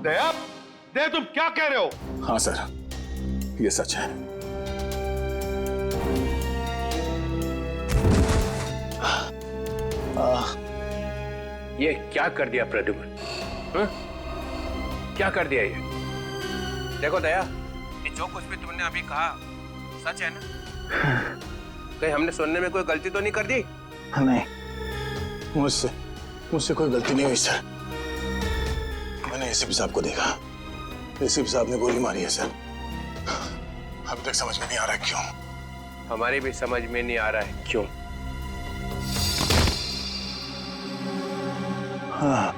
दया, दया तुम क्या कह रहे हो? हाँ सर, ये सच है। ये क्या कर दिया प्रद्युम्न? क्या कर दिया ये? देखो दया, ये जो कुछ भी तुमने अभी कहा सच है ना? कहीं हमने सुनने में कोई गलती तो नहीं कर दी? नहीं, मुझसे कोई गलती नहीं हुई सर। मैंने एसीपी साहब को देखा, एसीपी साहब ने गोली मारी है सर। अभी तक समझ में नहीं आ रहा क्यों। हमारी भी समझ में नहीं आ रहा है क्यों। हाँ,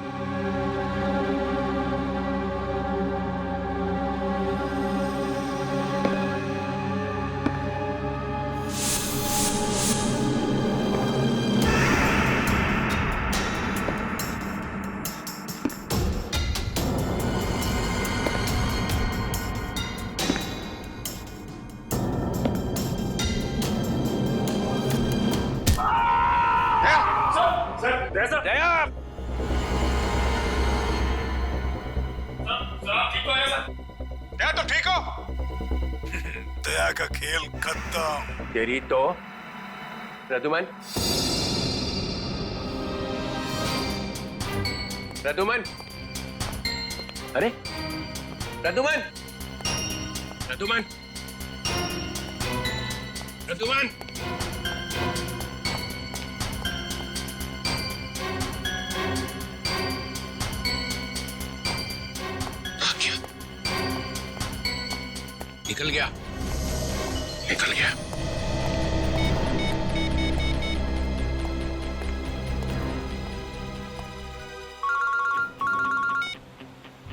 दया, दया तो ठीक हो? दया का खेल खत्म। तेरी तो प्रद्युम्न, प्रद्युम्न, अरे प्रद्युम्न, प्रद्युम्न, प्रद्युम्न, निकल गया, निकल गया।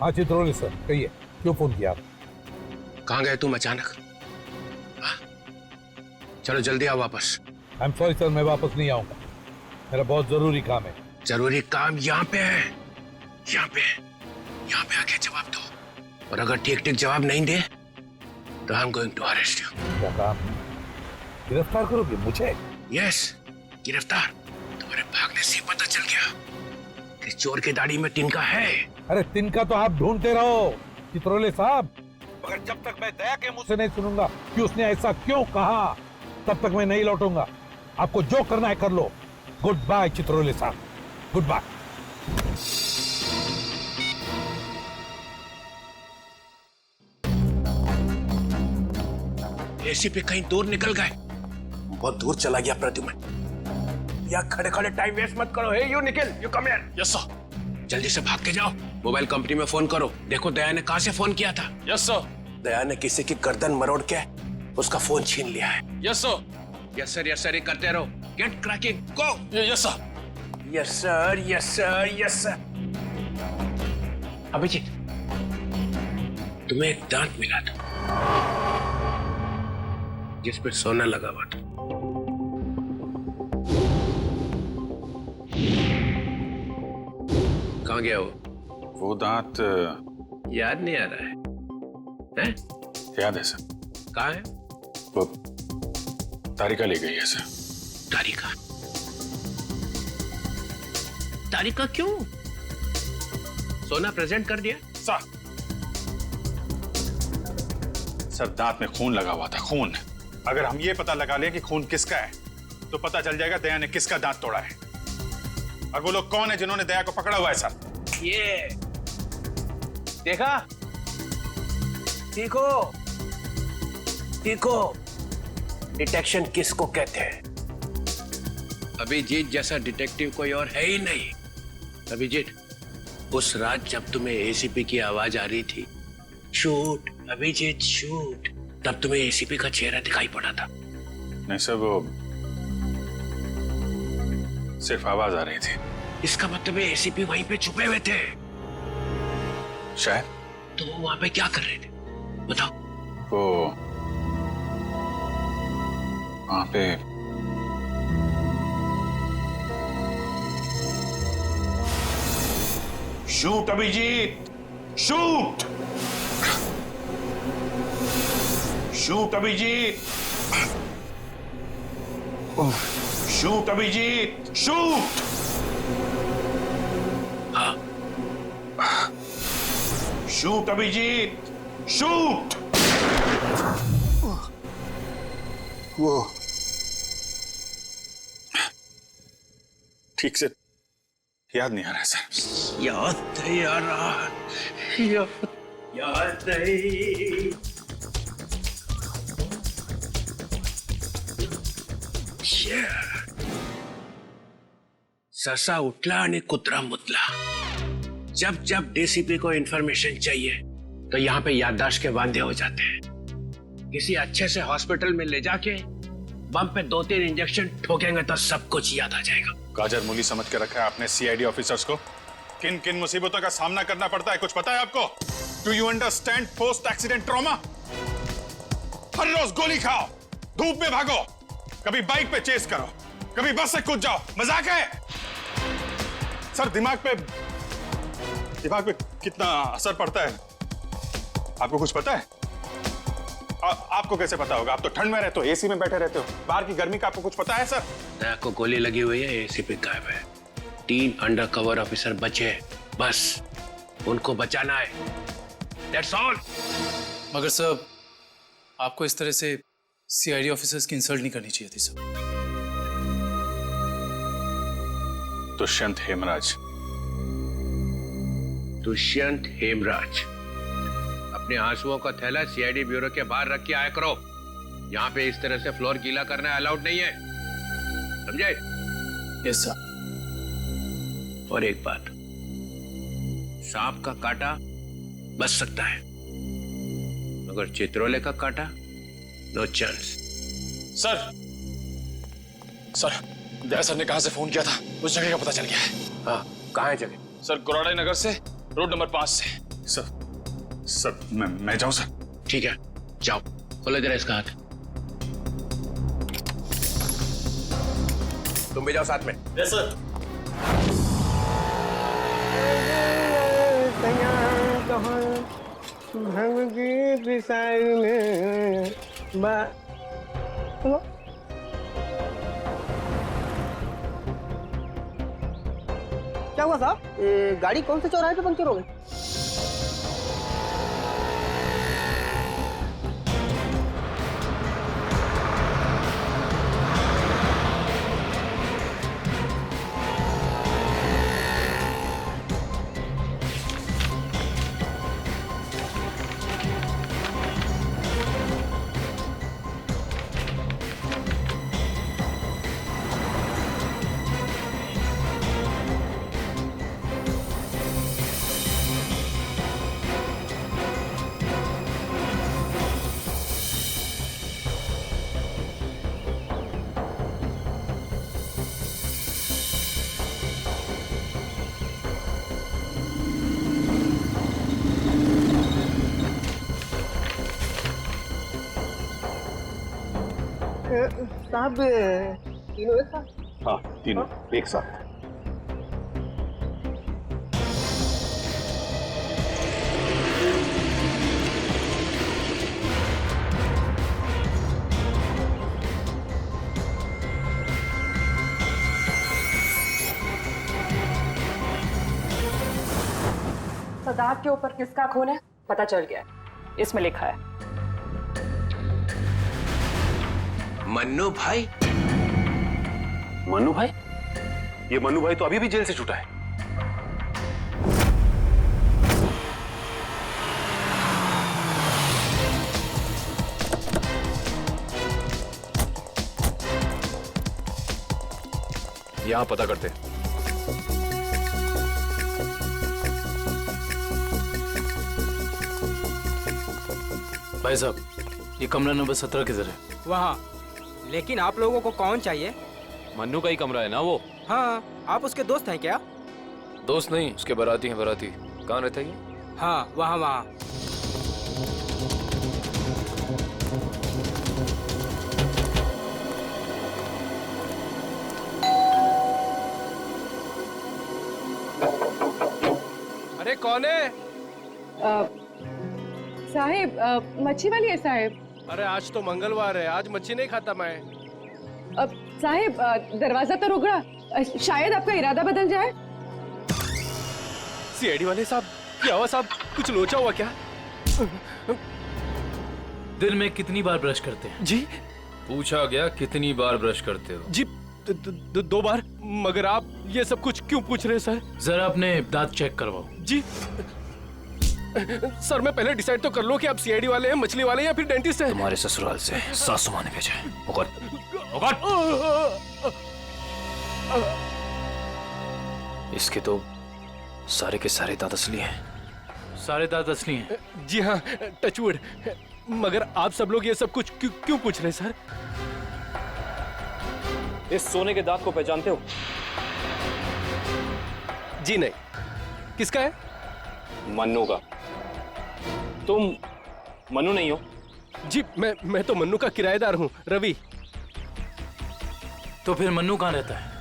हाँ चित्रोले सर, कहिए क्यों फोन किया? कहाँ गए तुम अचानक? हाँ? चलो जल्दी आओ वापस। आई एम सॉरी सर, मैं वापस नहीं आऊंगा, मेरा बहुत जरूरी काम है। जरूरी काम यहाँ पे है, यहाँ पे आके जवाब दो, और अगर ठीक ठीक जवाब नहीं दे तो I am going to arrest you. क्या काम? गिरफ्तार करोगे मुझे? यस, गिरफ्तार। तुम्हारे भागने से पता चल गया कि चोर की दाढ़ी में तिनका है। अरे तिनका तो आप ढूंढते रहो चित्रोले साहब, मगर जब तक मैं दया के मुंह से नहीं सुनूंगा कि उसने ऐसा क्यों कहा, तब तक मैं नहीं लौटूंगा। आपको जो करना है कर लो। गुड बाय चित्रोले साहब, गुड बाय। एसीपी कहीं दूर निकल गए, बहुत दूर चला गया प्रद्युम्न। या खड़े खड़े टाइम वेस्ट मत करो। Hey you Nikhil, you come here. Yes sir. जल्दी से भाग के जाओ, मोबाइल कंपनी में फोन करो, देखो दया ने कहां से फोन किया था। Yes sir. दया ने किसी की गर्दन मरोड़ के उसका फोन छीन लिया है। Yes sir. Yes sir, yes sir, करते रहो। Get cracking, go. Yes sir, yes sir, yes sir, yes sir. Abhijit, तुम्हें एक दांत मिला था जिस पे सोना लगा हुआ था। कहाँ गया वो दांत याद नहीं आ रहा है? याद है सर। कहाँ है? वो तारिका ले गई है सर। तारिका? तारिका क्यों? सोना प्रेजेंट कर दिया? सर दांत में खून लगा हुआ था, खून। अगर हम ये पता लगा लें कि खून किसका है तो पता चल जाएगा दया ने किसका दांत तोड़ा है, और वो लोग कौन है जिन्होंने दया को पकड़ा हुआ है सर। ये देखा, देखो देखो, डिटेक्शन किसको कहते हैं? अभिजीत जैसा डिटेक्टिव कोई और है ही नहीं। अभिजीत, उस रात जब तुम्हें एसीपी की आवाज आ रही थी, शूट अभिजीत शूट, तब तुम्हें एसीपी का चेहरा दिखाई पड़ा था। नहीं सर, वो सिर्फ आवाज आ रही थी। इसका मतलब है एसीपी वहीं पे छुपे हुए थे। शायद। तो वो वहां पे क्या कर रहे थे बताओ? वो वहां पे shoot Abhijeet, shoot, shoot Abhijeet, shoot Abhijeet, shoot, shoot Abhijeet, shoot. वो ठीक से याद नहीं आ रहा है सर। याद नहीं आ रहा, याद नहीं। ससा उठला आणि कुत्रा मुतला। जब जब डीसीपी को इंफॉर्मेशन चाहिए तो यहाँ पे याददाश्त के वांदे हो जाते हैं। किसी अच्छे से हॉस्पिटल में ले जाके बम पे 2-3 इंजेक्शन ठोकेंगे तो सब कुछ याद आ जाएगा। गाजर मूली समझ के रखा है आपने सीआईडी ऑफिसर्स को। किन किन मुसीबतों का सामना करना पड़ता है कुछ पता है आपको? Do you understand post accident trauma? हर रोज गोली खाओ, धूप में भागो, कभी बाइक पे चेस करो, कभी बस से कूद जाओ, मजाक है? सर दिमाग पे कितना असर पड़ता है आपको कुछ पता है? आपको कैसे पता होगा? आप तो ठंड में रहते हो, एसी में बैठे रहते हो, बाहर की गर्मी का आपको कुछ पता है सर? दया को गोली लगी हुई है, एसी पे गायब है। 3 अंडर कवर ऑफिसर बचे, बस उनको बचाना है। That's all। मगर सर आपको इस तरह से सीआईडी ऑफिसर्स की इंसल्ट नहीं करनी चाहिए थी सर। दुष्यंत हेमराज। दुष्यंत हेमराज, अपने आंसुओं का थैला सीआईडी ब्यूरो के बाहर रख के आया करो। यहाँ पे इस तरह से फ्लोर गीला करना अलाउड नहीं है, समझे? Yes sir. और एक बात, सांप का काटा बच सकता है मगर चित्रोले का काटा नो चांस। सर दया सर ने कहां से फोन किया था उस जगह का पता चल गया है। हाँ, कहाँ है जगह? सर गुराड़े नगर से रोड नंबर 5 से। सर मैं जाऊं सर? ठीक है, जाओ, खोलो जरा इसका हाथ। तुम भी जाओ साथ में। Yes sir. क्या हुआ साहब? गाड़ी कौन से चौराहे पे पंक्चर हो गई? साहब तीनों एक साथ? हाँ, तीनों एक साथ। सदाब के ऊपर किसका खून है पता चल गया है। इसमें लिखा है मन्नू भाई। मन्नू भाई? ये मन्नू भाई तो अभी भी जेल से छूटा है। यहां पता करते। भाई साहब ये कमरा नंबर 17 किधर है? वहाँ। लेकिन आप लोगों को कौन चाहिए? मन्नू का ही कमरा है ना वो? हाँ, आप उसके दोस्त हैं क्या? दोस्त नहीं, उसके बाराती हैं। बाराती कहाँ रहता है ये? हाँ, वहाँ वहाँ। अरे कौन है? साहिब, मच्छी वाली है साहिब। अरे आज तो मंगलवार है, आज मच्छी नहीं खाता मैं। साहिब दरवाजा तो रुक रहा, शायद आपका इरादा बदल जाए। सीआईडी वाले साहब क्या हुआ साहब, कुछ लोचा हुआ क्या? दिन में कितनी बार ब्रश करते हैं? जी पूछा गया कितनी बार ब्रश करते हो? जी 2 बार। मगर आप ये सब कुछ क्यों पूछ रहे हैं सर? जरा अपने दांत चेक करवाओ। जी सर, मैं पहले डिसाइड तो कर लो कि आप सीआईडी वाले हैं, मछली वाले हैं या फिर डेंटिस्ट हैं। तुम्हारे ससुराल से सासू माँ ने भेजा है। इसके तो सारे के सारे दांत असली हैं। सारे दांत असली हैं? जी हाँ, टचवुड। मगर आप सब लोग ये सब कुछ क्यों पूछ रहे हैं सर? इस सोने के दांत को पहचानते हो? जी नहीं। किसका है? मन्नू का। तुम मन्नू नहीं हो? जी मैं तो मन्नू का किराएदार हूँ, रवि। तो फिर मन्नू कहाँ रहता है?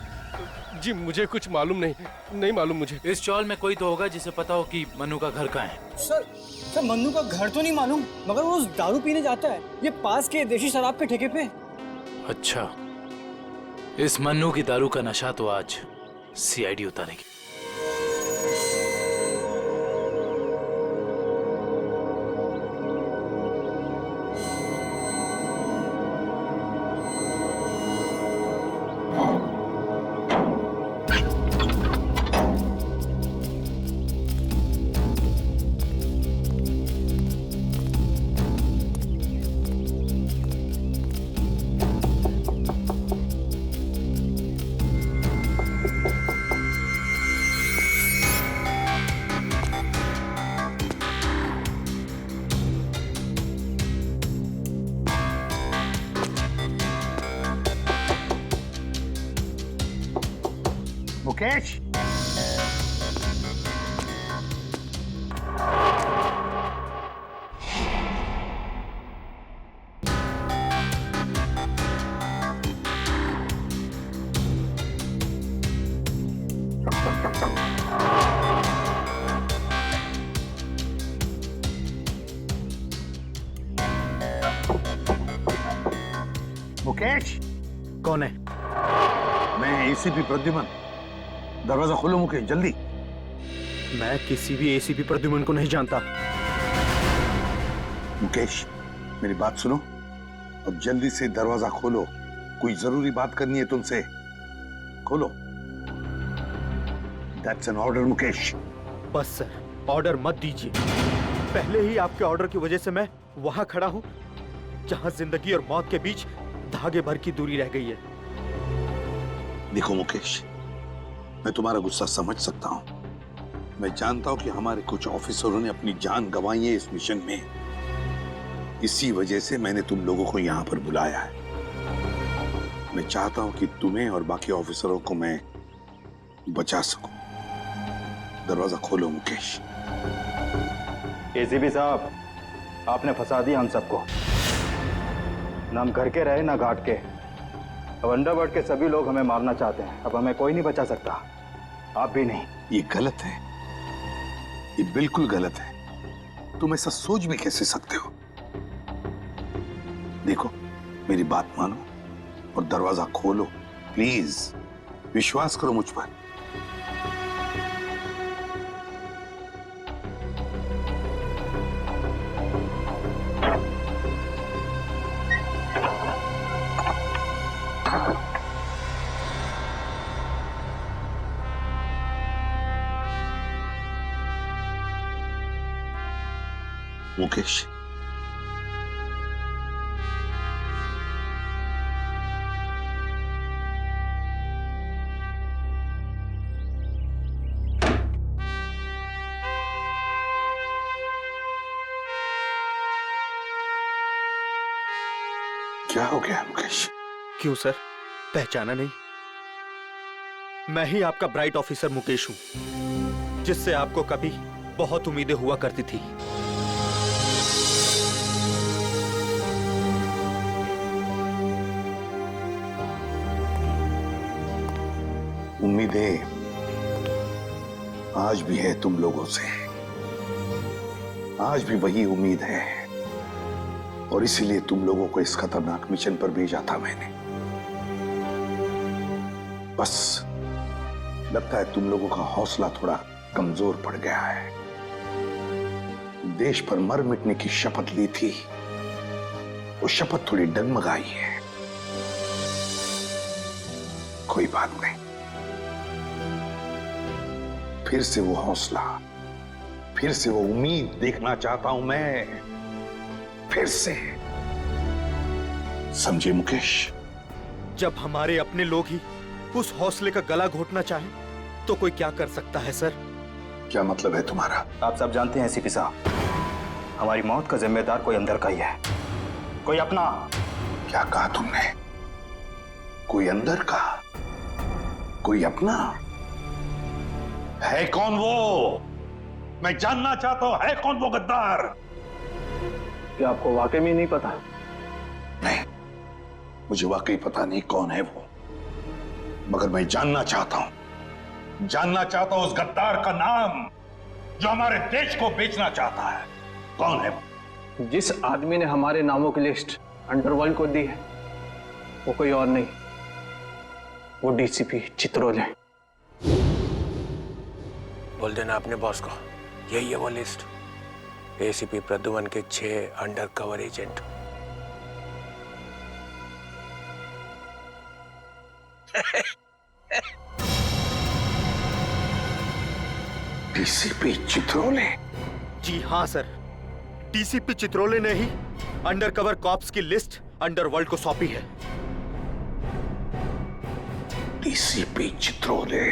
जी मुझे कुछ मालूम नहीं मालूम मुझे। इस चौल में कोई तो होगा जिसे पता हो कि मन्नू का घर कहाँ है। सर मन्नू का घर तो नहीं मालूम, मगर वो रोज दारू पीने जाता है, ये पास के देशी शराब के ठेके पे। अच्छा, इस मन्नू की दारू का नशा तो आज सीआईडी उतारेगी। मुकेश, मुकेश। कौन है? मैं एसीपी प्रद्युमन। दरवाजा खोलो मुकेश, जल्दी। मैं किसी भी एसीपी प्रद्युमन को नहीं जानता। मुकेश, मेरी बात सुनो और जल्दी से दरवाजा खोलो। कोई जरूरी बात करनी है तुमसे। खोलो। That's an order Mukesh. बस सर, ऑर्डर मत दीजिए। पहले ही आपके ऑर्डर की वजह से मैं वहां खड़ा हूं जहां जिंदगी और मौत के बीच धागे भर की दूरी रह गई है। देखो मुकेश, मैं तुम्हारा गुस्सा समझ सकता हूं। मैं जानता हूं कि हमारे कुछ ऑफिसरों ने अपनी जान गंवाई है इस मिशन में। इसी वजह से मैंने तुम लोगों को यहां पर बुलाया है। मैं चाहता हूं कि तुम्हें और बाकी ऑफिसरों को मैं बचा सकूं। दरवाजा खोलो मुकेश। एसीपी साहब, आपने फंसा दिया हम सबको। ना हम घर के रहे ना घाट के। अब अंडरवर्ल्ड के सभी लोग हमें मारना चाहते हैं। अब हमें कोई नहीं बचा सकता, आप भी नहीं। ये गलत है, ये बिल्कुल गलत है। तुम ऐसा सोच भी कैसे सकते हो? देखो, मेरी बात मानो और दरवाजा खोलो प्लीज। विश्वास करो मुझ पर। मुकेश, क्या हो गया मुकेश? क्यों सर, पहचाना नहीं? मैं ही आपका ब्राइट ऑफिसर मुकेश हूं, जिससे आपको कभी बहुत उम्मीदें हुआ करती थी। उम्मीदें आज भी है तुम लोगों से। आज भी वही उम्मीद है और इसीलिए तुम लोगों को इस खतरनाक मिशन पर भेजा था मैंने। बस लगता है तुम लोगों का हौसला थोड़ा कमजोर पड़ गया है। देश पर मर मिटने की शपथ ली थी, वो शपथ थोड़ी डगमगाई है। कोई बात नहीं, फिर से वो हौसला, फिर से वो उम्मीद देखना चाहता हूं मैं, फिर से। समझे मुकेश? जब हमारे अपने लोग ही उस हौसले का गला घोटना चाहे तो कोई क्या कर सकता है सर? क्या मतलब है तुम्हारा? आप सब जानते हैं एसीपी साहब, हमारी मौत का जिम्मेदार कोई अंदर का ही है, कोई अपना। क्या कहा तुमने? कोई अंदर का, कोई अपना? है कौन वो? मैं जानना चाहता हूं, है कौन वो गद्दार? क्या आपको वाकई में नहीं पता? नहीं, मुझे वाकई पता नहीं कौन है वो, मगर मैं जानना चाहता हूं उस गद्दार का नाम जो हमारे देश को बेचना चाहता है। कौन है वो? जिस आदमी ने हमारे नामों की लिस्ट अंडरवर्ल्ड को दी है वो कोई और नहीं, वो डीसीपी चित्रोल है। बोल देना अपने बॉस को, यही है वो लिस्ट, एसीपी प्रद्युमन के 6 अंडरकवर एजेंट। डीसीपी चित्रोले? जी हाँ सर, डीसीपी चित्रोले ने ही अंडरकवर कॉप्स की लिस्ट अंडरवर्ल्ड को सौंपी है। डीसीपी चित्रोले?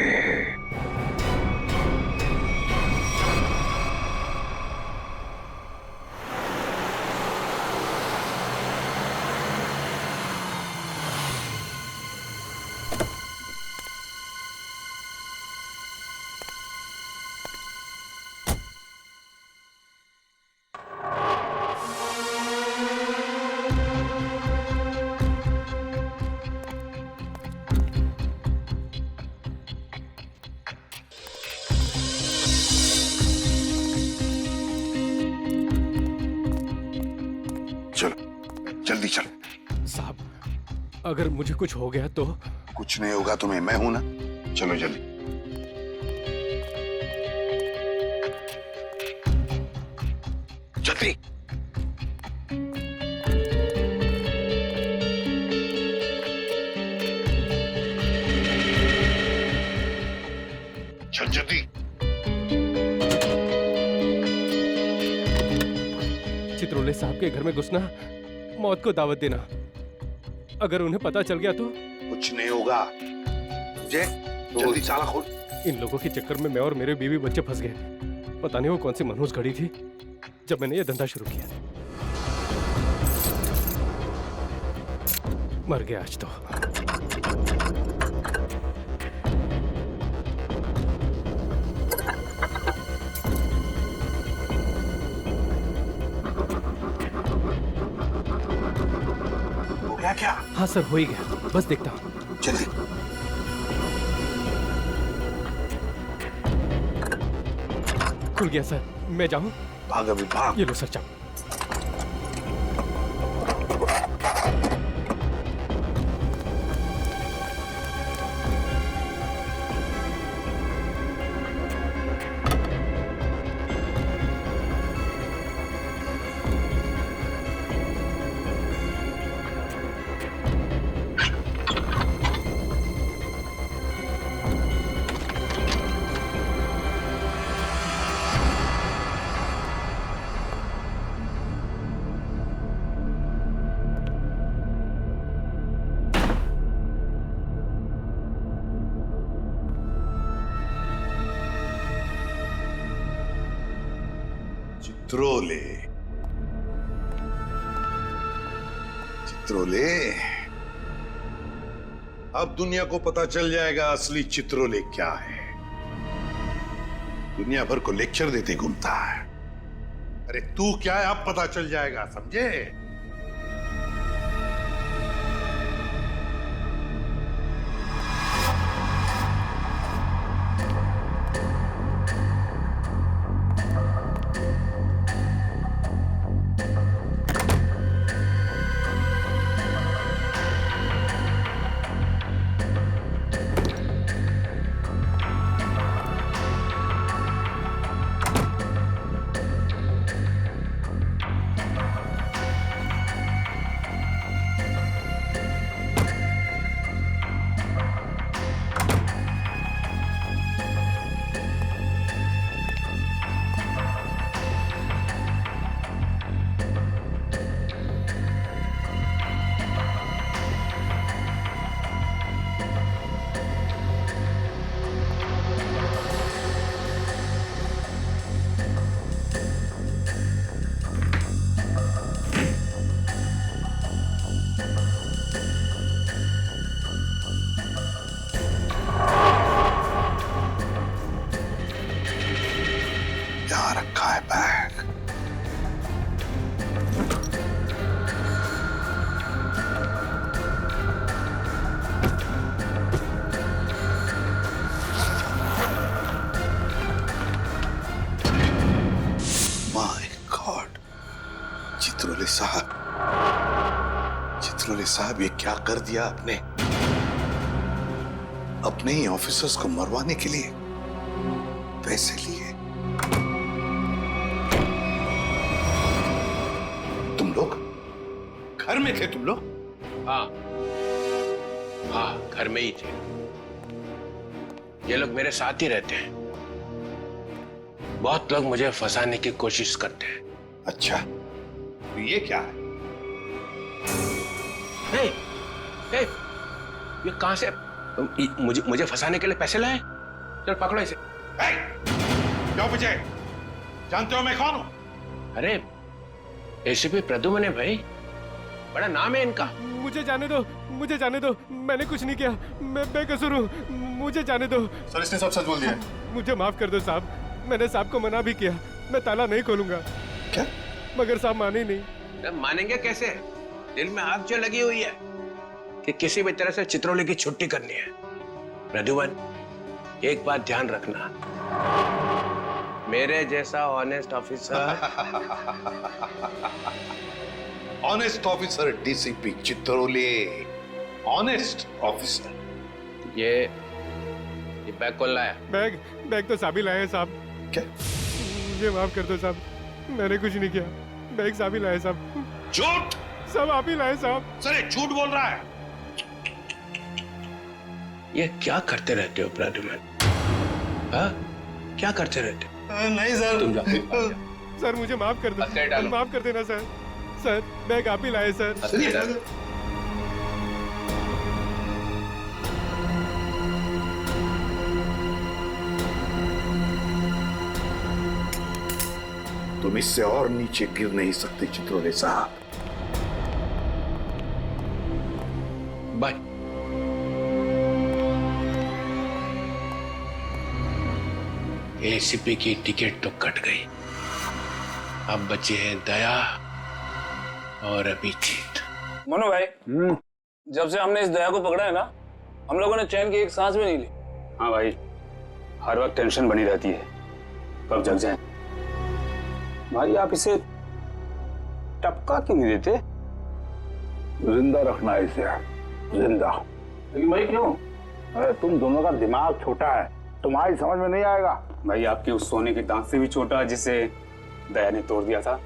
जल्दी चलो। साहब, अगर मुझे कुछ हो गया तो? कुछ नहीं होगा तुम्हें, मैं हूं ना। चलो जल्दी। जल्दी। चल जल्दी। चित्रोले साहब के घर में घुसना, मौत को दावत देना। अगर उन्हें पता चल गया तो? कुछ नहीं होगा। जय, जल्दी ताला खोल। इन लोगों के चक्कर में मैं और मेरे बीवी बच्चे फंस गए। पता नहीं वो कौन सी मनहूस घड़ी थी जब मैंने ये धंधा शुरू किया। मर गया आज तो। क्या? हाँ सर, हो ही गया, बस देखता हूँ। जल्दी। खुल गया सर, मैं जाऊँ? भाग अभी, भाग। ये लो सर, जाओ। चित्रोले, चित्रोले, अब दुनिया को पता चल जाएगा असली चित्रोले क्या है। दुनिया भर को लेक्चर देते घूमता है। अरे तू क्या है, अब पता चल जाएगा, समझे? चित्रोले साहब ये क्या कर दिया आपने? अपने ही ऑफिसर्स को मरवाने के लिए पैसे लिए। तुम लोग घर में थे? तुम लोग? हाँ हाँ, घर में ही थे। ये लोग मेरे साथ ही रहते हैं। बहुत लोग मुझे फंसाने की कोशिश करते हैं। अच्छा, तो ये क्या है? हे, हे, ये कहां से? मुझे फंसाने के लिए पैसे लाए? चल पकड़ो इसे। क्यों पीछे? जानते हो मैं कौन हूं? अरे एसीपी प्रद्युम्न है भाई, बड़ा नाम है इनका। मुझे जाने दो, मुझे जाने दो, मैंने कुछ नहीं किया, मैं बेकसूर हूँ, मुझे जाने दो। सर इसने सब सच बोल दिया। मुझे माफ कर दो साहब, मैंने साहब को मना भी किया, मैं ताला नहीं खोलूंगा। क्या? मगर साहब माने ही नहीं। मानेंगे कैसे? दिल में आग जो लगी हुई है कि किसी भी तरह से चित्रोले की छुट्टी करनी है। प्रद्युम्न, एक बात ध्यान रखना, मेरे जैसा honest officer honest officer DCP Chitrole, honest officer. ये बैग कौन लाया? बैग तो साहब ही लाए हैं साहब। क्या? मुझे माफ कर दो साहब, मैंने कुछ नहीं किया, बैग साहब ही लाए साहब। झूठ! सब आप ही लाए साहब। सर ये झूठ बोल रहा है। ये क्या करते रहते हो प्रद्युम्न? हाँ, क्या करते रहते हो? नहीं सर। तुम जाओ। सर मुझे माफ कर दो, माफ कर देना सर। सर बैग आप ही लाए सर। तुम इससे और नीचे गिर नहीं सकते चित्रोले साहब। बाय। एसीपी की टिकट तो कट गई, अब बचे हैं दया और अभिजीत। मनु भाई, जब से हमने इस दया को पकड़ा है ना, हम लोगों ने चैन की एक सांस भी नहीं ली। हाँ भाई, हर वक्त टेंशन बनी रहती है, कब जग जाए। भाई आप इसे टपका क्यों नहीं देते? जिंदा रखना है इसे, जिंदा। लेकिन भाई क्यों? अरे तुम दोनों का दिमाग छोटा है, तुम्हारी समझ में नहीं आएगा। भाई आपके उस सोने के दांत से भी छोटा जिसे दया ने तोड़ दिया था।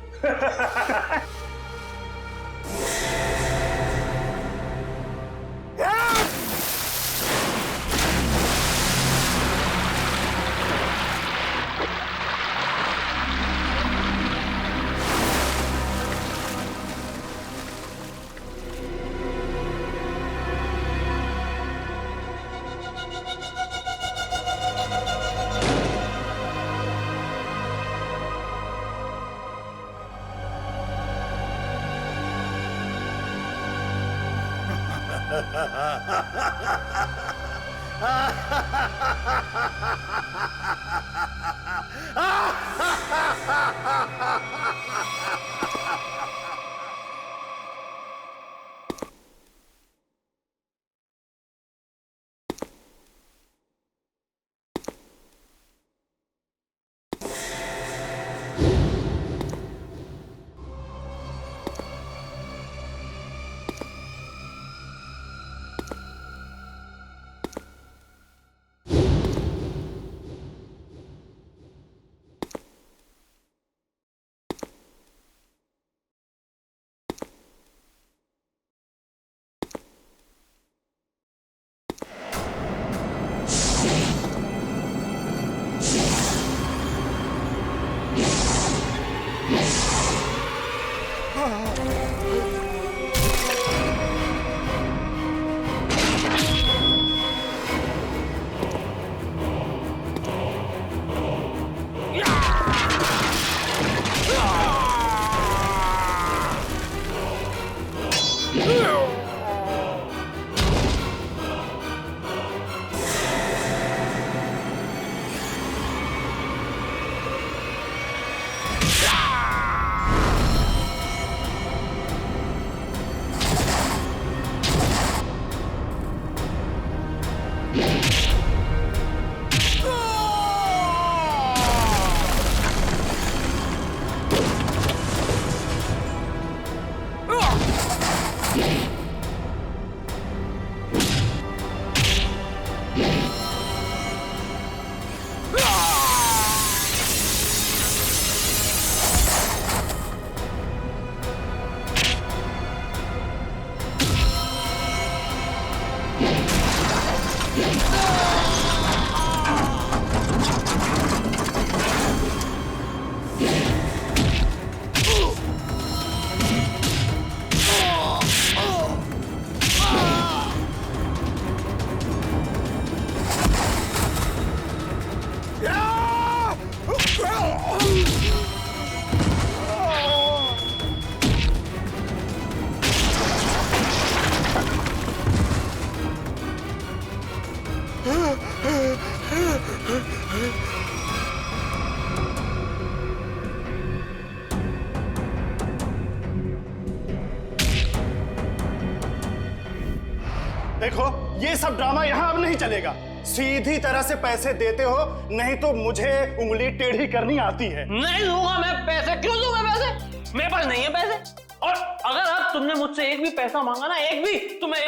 देखो ये सब ड्रामा यहाँ अब नहीं चलेगा। सीधी तरह से पैसे देते हो, नहीं तो मुझे उंगली टेढ़ी करनी आती है। नहीं दूंगा मैं पैसे। क्यों दूंगा पैसे? मेरे पास नहीं है पैसे। और अगर अब तुमने मुझसे एक भी पैसा मांगा ना, एक भी, तो मैं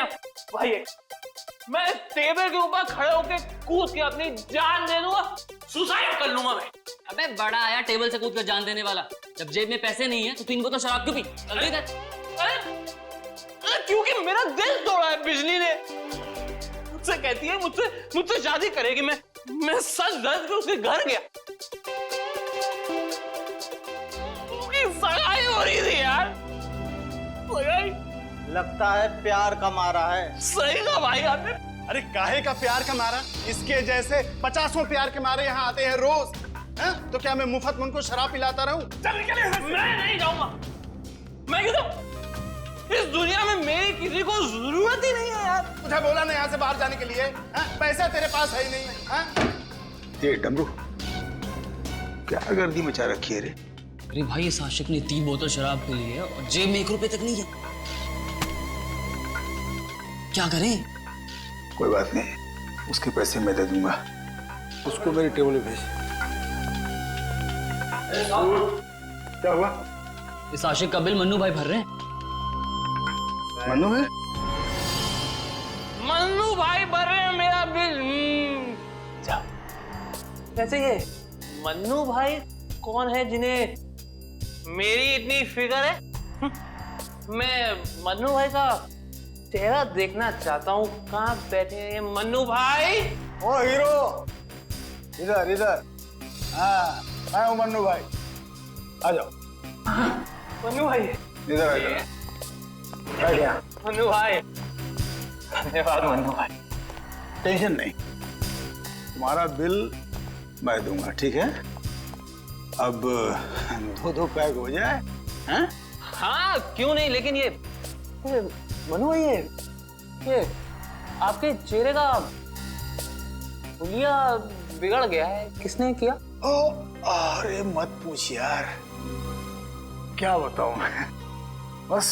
टेबल के ऊपर खड़े होकर कूद के अपनी जान दे दूंगा, सुसाइड कर लूंगा मैं। अबे बड़ा आया टेबल से कूद कर जान देने वाला। जब जेब में पैसे नहीं है तो तीन बोतल शराब क्यों पी? क्योंकि मेरा दिल तोड़ा है बिजली ने। मुझसे कहती है मुझसे शादी करेगी। मैं सच दर्द के उसके घर गया, उसकी सगाई हो रही थी यार। सगाई लगता है प्यार का मारा है। सही कहा भाई आपने। अरे काहे का प्यार का मारा? इसके जैसे 50 प्यार के मारे यहाँ आते हैं रोज। तो क्या मैं मुफ्त में उनको शराब पिलाता रहूं? चल निकल यहाँ से। मैं नहीं जाऊंगा। मैं क्यों जाऊं? इस दुनिया में मेरी किसी को जरूरत ही नहीं है यार। तुझे बोला ना यहाँ से बाहर जाने के लिए। पैसा तेरे पास है ही नहीं। ये डमरू क्या गर्दी मचा रखी है रे? अरे भाई इस आशिक ने 3 बोतल शराब पी ली है और जेब में 1 रुपए तक नहीं है। क्या करें? कोई बात नहीं, उसके पैसे मैं दे दूंगा। उसको मेरी टेबल पे भेज। क्या हुआ? इस आशिक का बिल मन्नू भाई भर रहे हैं। मन्नू है? मन्नू भाई भर रहे हैं मेरा बिल। वैसे ये मन्नू भाई कौन है जिन्हें मेरी इतनी फिक्र है? मैं मन्नू भाई का चेहरा देखना चाहता हूँ। कहाँ बैठे हैं मन्नू भाई? ओ हीरो, इधर इधर। हाँ मैं हूँ मन्नू भाई, आ जाओ। मन्नू भाई इधर आ जाओ। मन्नू भाई धन्यवाद मन्नू भाई। टेंशन नहीं, तुम्हारा बिल मैं दूंगा, ठीक है? अब 2 पैक हो जाए। हैं? हाँ क्यों नहीं, लेकिन ये मन्नू भाई ये आपके चेहरे का हुलिया बिगड़ गया है। किसने किया? अरे मत पूछ यार, क्या बताऊं मैं। बस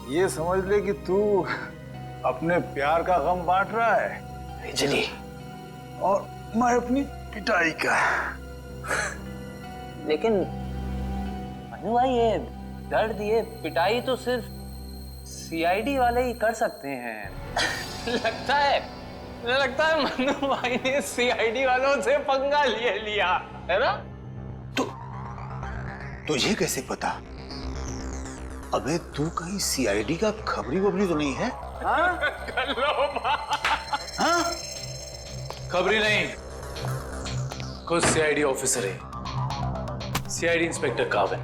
ये समझ ले कि तू अपने प्यार का गम बांट रहा है बिजली, और मैं अपनी पिटाई का। लेकिन मन्नू भाई ये दर्द, ये पिटाई तो सिर्फ सीआईडी वाले ही कर सकते हैं। लगता है मन्नू भाई ने सीआईडी वालों से पंगा लिया है ना? तुझे कैसे पता? अबे तू कहीं सीआईडी का खबरी वबरी तो नहीं है? हाँ? हाँ? खबरी नहीं, खुद सीआईडी ऑफिसर है, CID inspector Kavin.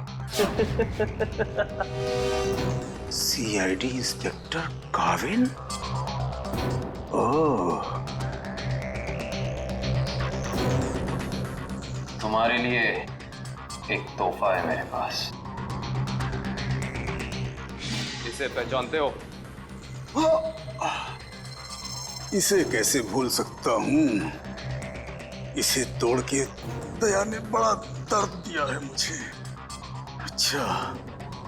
CID inspector Kavin? Oh, तुम्हारे लिए एक तोहफा है मेरे पास। इसे पहचानते हो? इसे कैसे भूल सकता हूँ? इसे तोड़ के दया ने बड़ा दर्द दिया है मुझे। अच्छा,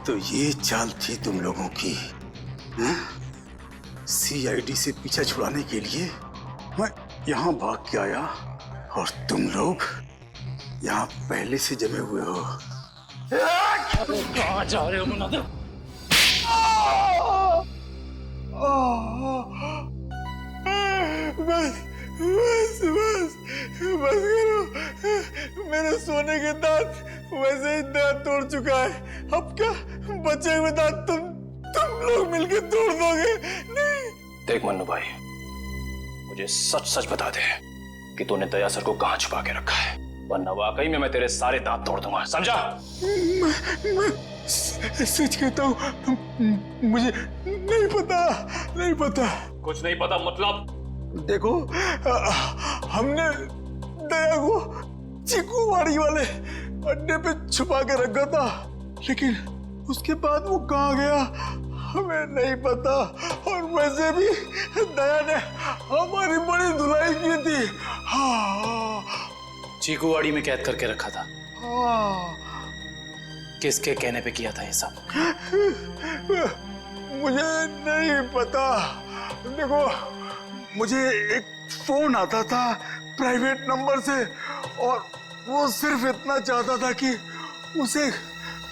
तो ये चाल थी तुम लोगों की? सीआईडी से पीछा छुड़ाने के लिए मैं यहाँ भाग के आया और तुम लोग यहाँ पहले से जमे हुए हो। कहाँ जा रहे हो मुनादिर? बस करो। मेरे सोने के दांत वैसे ही दांत तोड़ चुका है। अब क्या बचे हुए दांत तुम लोग मिलके तोड़ दोगे? नहीं। देख मन्नू भाई, मुझे सच सच बता दे कि तूने दया सर को कहाँ छुपा के रखा है, वरना वाकई में मैं तेरे सारे दांत तोड़ दूंगा, समझा? मैं सच कहता हूँ, मुझे नहीं पता। कुछ नहीं पता मतलब? देखो, हमने दया को चीकूवाड़ी वाले अड्डे पे छुपा के रखा था, लेकिन उसके बाद वो कहाँ गया हमें नहीं पता। और वैसे भी दया ने हमारी बड़ी धुलाई की थी। हाँ, चीकूवाड़ी में कैद करके रखा था। हाँ। किसके कहने पे किया था ये सब? मुझे नहीं पता, देखो, मुझे एक फोन आता था प्राइवेट नंबर से और वो सिर्फ इतना चाहता था कि उसे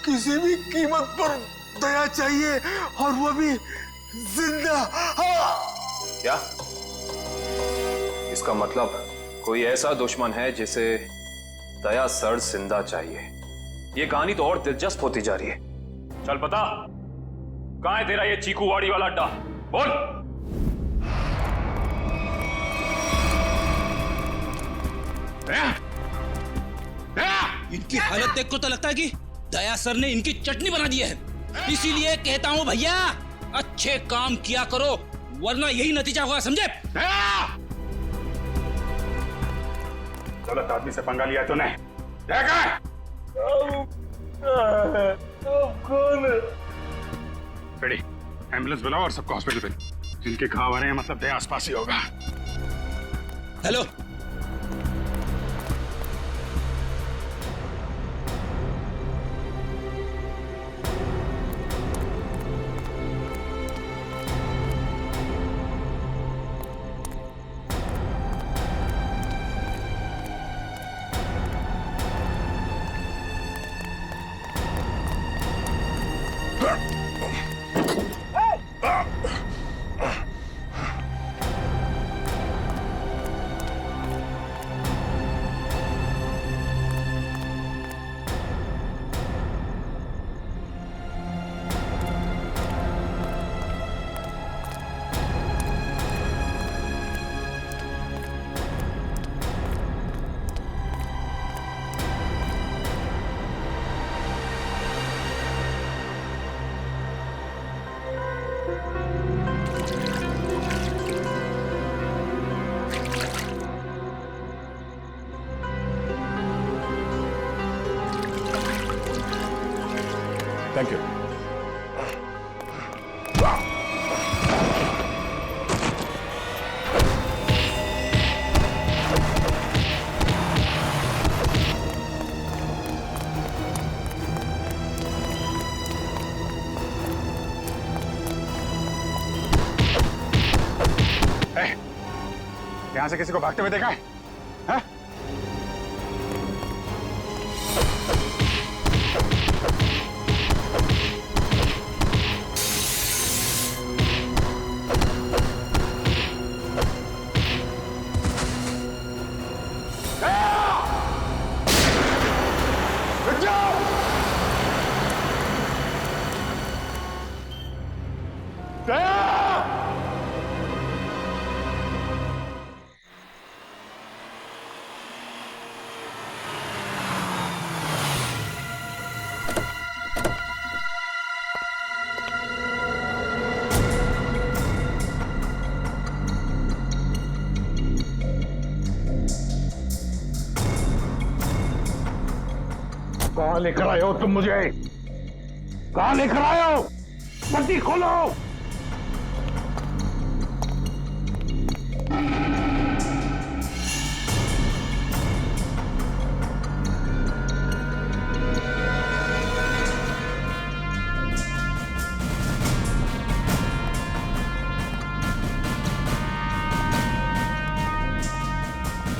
किसी भी कीमत पर दया चाहिए और वो भी जिंदा। क्या इसका मतलब कोई ऐसा दुश्मन है जिसे दया सर जिंदा चाहिए? ये कहानी तो और दिलचस्प होती जा रही है। चल बता, कहां है तेरा ये चीकूवाड़ी वाला अड्डा? बोल। इनकी हालत देख को तो लगता है कि दया सर ने इनकी चटनी बना दी है। इसीलिए कहता हूं भैया, अच्छे काम किया करो वरना यही नतीजा होगा, समझे? गलत आदमी से पंगा लिया तूने। कौन है? बेटी, एम्बुलेंस बुलाओ और सबको हॉस्पिटल भेजो। जिनके घाव आ रहे हैं मतलब दया आसपास ही होगा। Hello, thank you. यहां से किसी को भागते हुए देखा है? हाँ? कहां लेकर आए हो तुम मुझे? कहां लेकर आए हो? पट्टी खोलो।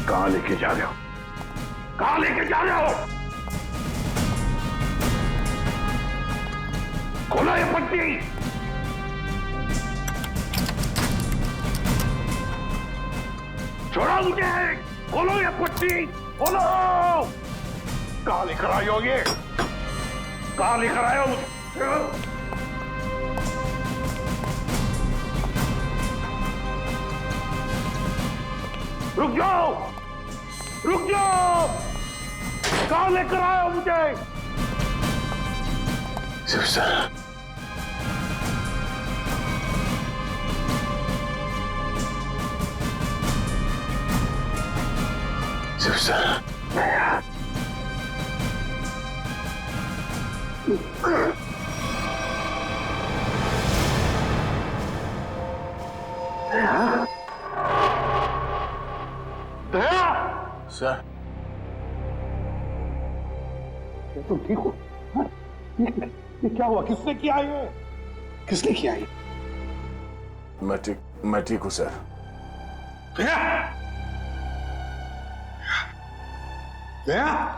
कहां लेके जा रहे हो? कहां लेके जा रहे हो? खोलो ये पट्टी। छोड़ो मुझे। खोलो ये पट्टी। खोलो। कहां लेकर आए हो ये? कहां लेकर आए हो मुझे? रुक जाओ। रुक जाओ। कहां लेकर आए हो मुझे? सर, सर, तुम ठीक हो? हाँ? ये क्या हुआ? किसने किया ये? किसने किया ये? मैं ठीक मैं ठीक हूं सर। दया, दया,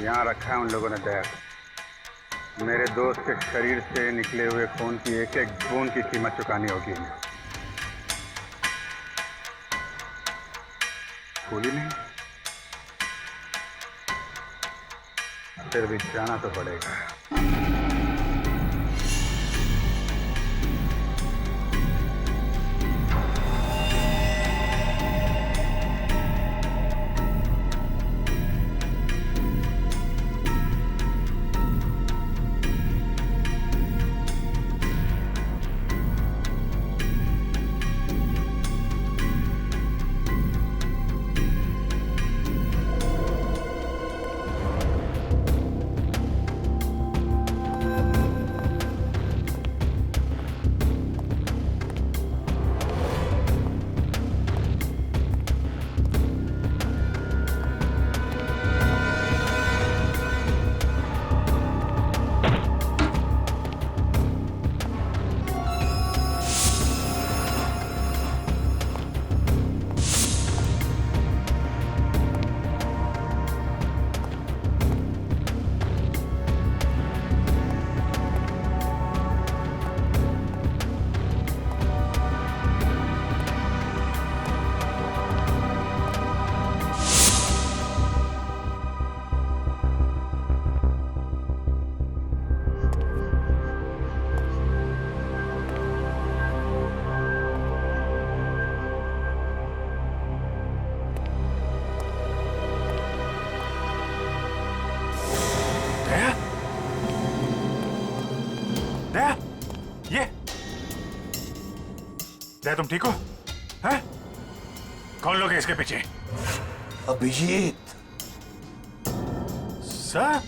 यहाँ रखा है उन लोगों ने दया को। मेरे दोस्त के शरीर से निकले हुए खून की एक एक बूंद की कीमत चुकानी होगी इन्हें। भूली नहीं, फिर भी जाना तो पड़ेगा। दया, ये दया, तुम ठीक हो? हैं? कौन लोग हैं इसके पीछे? अभिजीत। सर,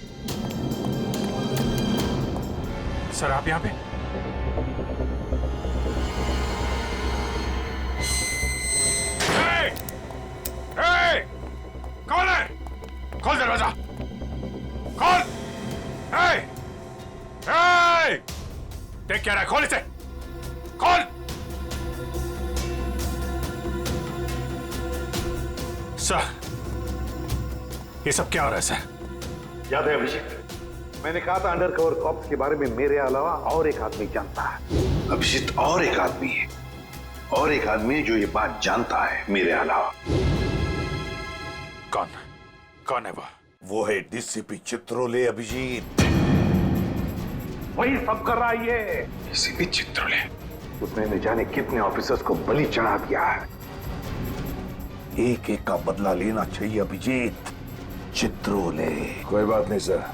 सर आप यहां पे? कौन है? खोल दरवाजा, खोल। देख क्या रहा है? खोल इसे, खोल। सर, ये सब क्या हो रहा है सर? याद है अभिषेक, मैंने कहा था अंडरकवर कॉप्स के बारे में मेरे अलावा और एक आदमी जानता है। अभिजीत और एक आदमी है, और एक आदमी है जो ये बात जानता है मेरे अलावा। कौन? कौन है वो? वो है डीसीपी चित्रोले। अभिजीत वही सब कर रहा है ये। डीसीपी चित्रोले, उसने न जाने कितने ऑफिसर्स को बलि चढ़ा दिया है। एक एक का बदला लेना चाहिए अभिजीत। चित्रोले। कोई बात नहीं सर,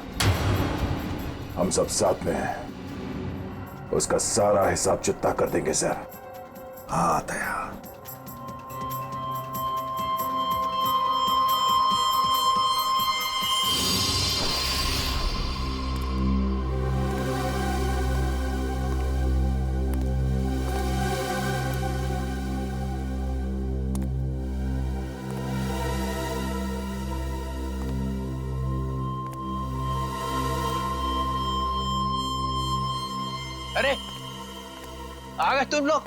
हम सब साथ में हैं। उसका सारा हिसाब चुकता कर देंगे सर। हाँ दया। अरे आ गए तुम लोग।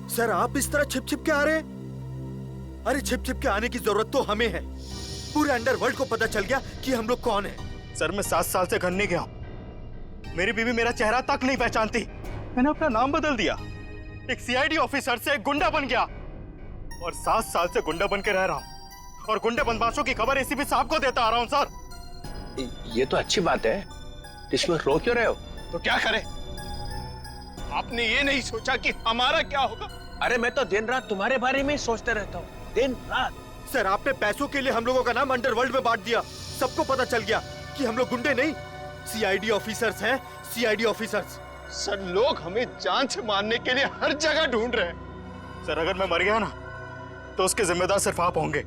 सर आप इस तरह छिप छिप के आ रहे हैं? अरे छिप छिप के आने की जरूरत तो हमें है। पूरे अंडरवर्ल्ड को पता चल गया कि हम लोग कौन हैं। सर मैं 7 साल से घर नहीं गया हूं। मेरी बीवी मेरा चेहरा तक नहीं पहचानती। मैंने अपना नाम बदल दिया, एक सीआईडी ऑफिसर से एक गुंडा बन गया, और 7 साल से गुंडा बन के रह रहा हूं, और गुंडे बदमाशों की खबर एसीपी साहब को देता आ रहा हूं। सर ये तो अच्छी बात है, इसमें रो क्यों रहे हो? तो क्या करें? आपने ये नहीं सोचा कि हमारा क्या होगा? अरे मैं तो दिन रात तुम्हारे बारे में ही सोचते रहता हूँ, दिन रात। सर आपने पैसों के लिए हम लोगों का नाम अंडरवर्ल्ड में बांट दिया, सबको पता चल गया। कि हम लोग गुंडे नहीं, सीआईडी ऑफिसर्स हैं, सीआईडी ऑफिसर्स। सर लोग हमें जान से मारने के लिए हर जगह ढूंढ रहे हैं। सर अगर मैं मर गया ना तो उसके जिम्मेदार सिर्फ आप होंगे,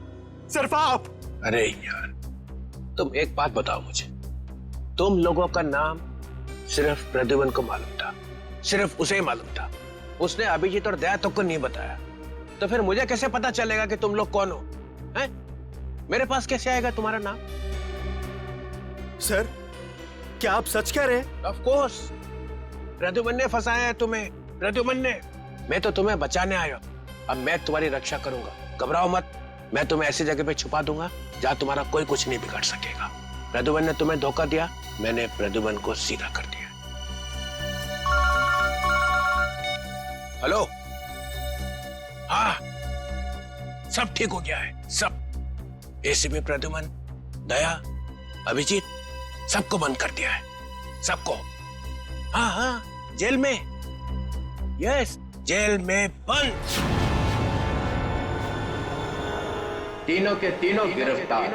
सिर्फ आप। अरे यार, तुम एक बात बताओ मुझे, तुम लोगों का नाम सिर्फ प्रद्युमन को मालूम था, सिर्फ उसे ही मालूम था, उसने अभिजीत और दया तक को नहीं बताया, तो फिर मुझे कैसे पता चलेगा कि तुम लोग कौन हो? हैं? मेरे पास कैसे आएगा तुम्हारा नाम? सर, क्या आप सच कह रहे हैं? ऑफ कोर्स, प्रद्युमन ने फंसाया है तुम्हें, प्रद्युमन ने। मैं तो तुम्हें बचाने आया, अब मैं तुम्हारी रक्षा करूंगा, घबराओ मत। मैं तुम्हें ऐसी जगह पे छुपा दूंगा जहां तुम्हारा कोई कुछ नहीं बिगाड़ सकेगा। प्रद्युमन ने तुम्हें धोखा दिया, मैंने प्रद्युमन को सीधा कर दिया। हेलो, हाँ, सब ठीक हो गया है, सब। एसीपी प्रद्युमन, दया, अभिजीत, सबको बंद कर दिया है, सबको। हाँ हाँ, जेल में, यस, जेल में बंद। तीनों के तीनों गिरफ्तार।